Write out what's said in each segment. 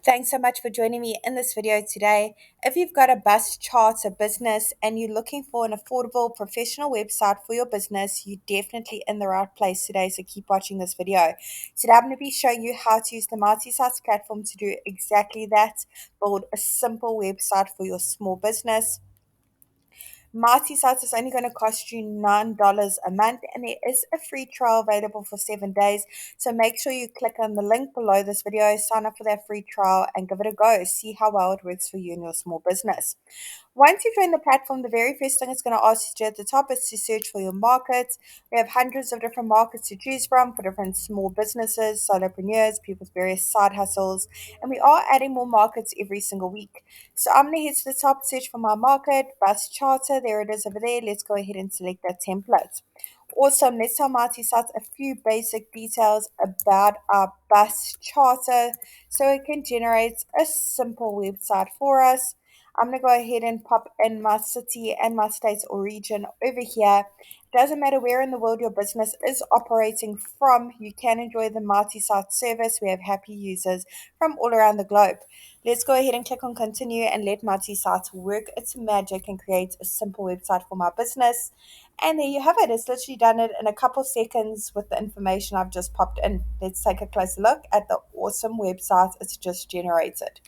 Thanks so much for joining me in this video today. If you've got a bus charter business and you're looking for an affordable professional website for your business, you're definitely in the right place today, so keep watching this video. Today I'm going to be showing you how to use the MultiSites platform to do exactly that, build a simple website for your small business. Multi-sites is only going to cost you $9 a month, and there is a free trial available for 7 days. So make sure you click on the link below this video, sign up for that free trial, and give it a go. See how well it works for you and your small business. Once you join the platform, the very first thing it's going to ask you to do at the top is to search for your market. We have hundreds of different markets to choose from for different small businesses, solopreneurs, people with various side hustles, and we are adding more markets every single week. So I'm going to head to the top, search for my market, bus charter. There it is over there. Let's go ahead and select that template. Awesome. Let's tell MultiSites a few basic details about our bus charter so it can generate a simple website for us. I'm going to go ahead and pop in my city and my state or region over here. Doesn't matter where in the world your business is operating from, you can enjoy the multi-site service. We have happy users from all around the globe. Let's go ahead and click on continue and let multi-sites work its magic and create a simple website for my business. And there you have it. It's literally done it in a couple seconds with the information I've just popped in. Let's take a closer look at the awesome website it's just generated.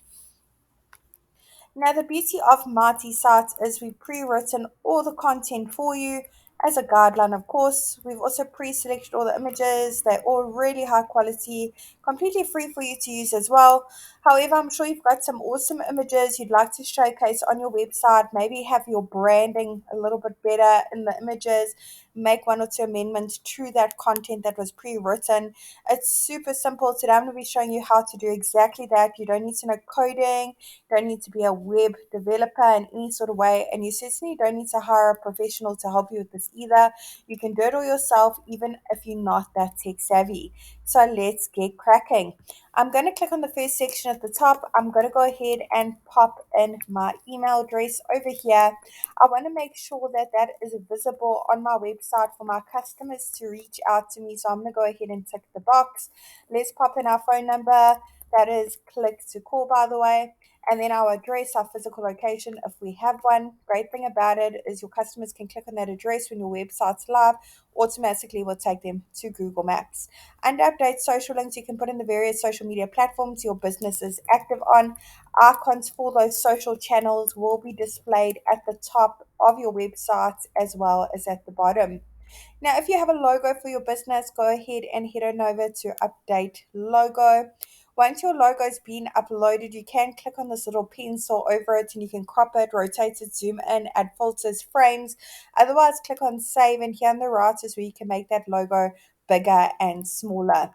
Now, the beauty of Marty Sites is we've pre-written all the content for you as a guideline, of course. We've also pre-selected all the images. They're all really high quality, completely free for you to use as well. However, I'm sure you've got some awesome images you'd like to showcase on your website. Maybe have your branding a little bit better in the images. Make one or two amendments to that content that was pre-written. It's super simple. Today I'm going to be showing you how to do exactly that. You don't need to know coding, don't need to be a web developer in any sort of way, and you certainly don't need to hire a professional to help you with this either. You can do it all yourself, even if you're not that tech savvy. So let's get cracking. I'm going to click on the first section at the top. I'm going to go ahead and pop in my email address over here. I want to make sure that that is visible on my website for my customers to reach out to me. So I'm going to go ahead and tick the box. Let's pop in our phone number. That is click to call, by the way, and then our address, our physical location, if we have one. Great thing about it is your customers can click on that address when your website's live, automatically will take them to Google Maps. Under update social links, you can put in the various social media platforms your business is active on. Icons for those social channels will be displayed at the top of your website as well as at the bottom. Now, if you have a logo for your business, go ahead and head on over to update logo. Once your logo's been uploaded, you can click on this little pencil over it and you can crop it, rotate it, zoom in, add filters, frames. Otherwise, click on save, and here on the right is where you can make that logo bigger and smaller.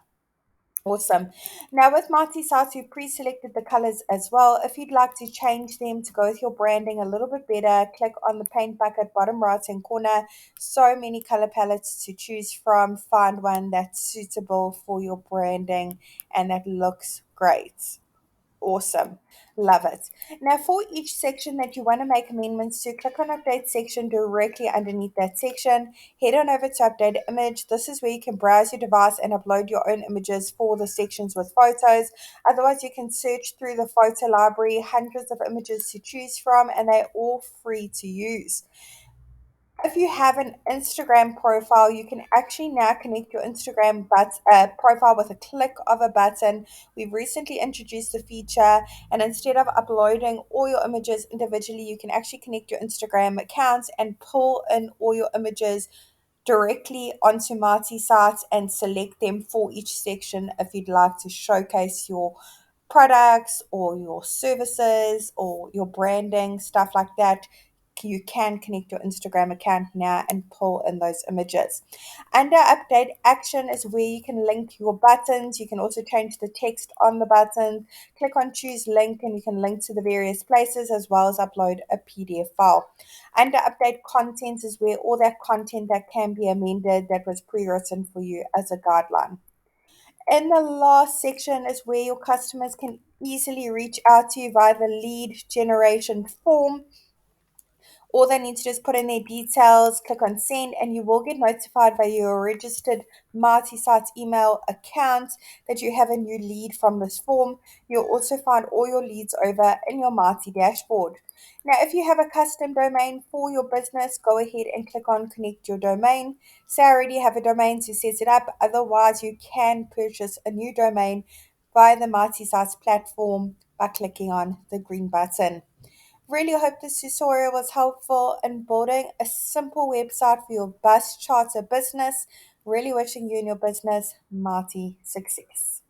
Awesome. Now with multi-sites, you've pre-selected the colors as well. If you'd like to change them to go with your branding a little bit better, click on the paint bucket bottom right hand corner. So many color palettes to choose from. Find one that's suitable for your branding and that looks great. Awesome. Love it. Now, for each section that you want to make amendments to, click on Update Section directly underneath that section. Head on over to Update Image. This is where you can browse your device and upload your own images for the sections with photos. Otherwise, you can search through the photo library, hundreds of images to choose from, and they're all free to use. If you have an Instagram profile, you can actually now connect your Instagram profile with a click of a button. We've recently introduced a feature, and instead of uploading all your images individually, you can actually connect your Instagram accounts and pull in all your images directly onto Marty sites and select them for each section if you'd like to showcase your products or your services or your branding, stuff like that. You can connect your Instagram account now and pull in those images. Under update action is where you can link your buttons. You can also change the text on the button. Click on choose link and you can link to the various places as well as upload a PDF file. Under update content is where all that content that can be amended that was pre-written for you as a guideline. In the last section is where your customers can easily reach out to you via the lead generation form. All they need to just put in their details, click on send, and you will get notified by your registered Marty Sites email account that you have a new lead from this form. You'll also find all your leads over in your Marty dashboard. Now, if you have a custom domain for your business, go ahead and click on connect your domain. Say I already have a domain to set it up. Otherwise, you can purchase a new domain via the Marty Sites platform by clicking on the green button. Really hope this tutorial was helpful in building a simple website for your bus charter business. Really wishing you and your business mighty success.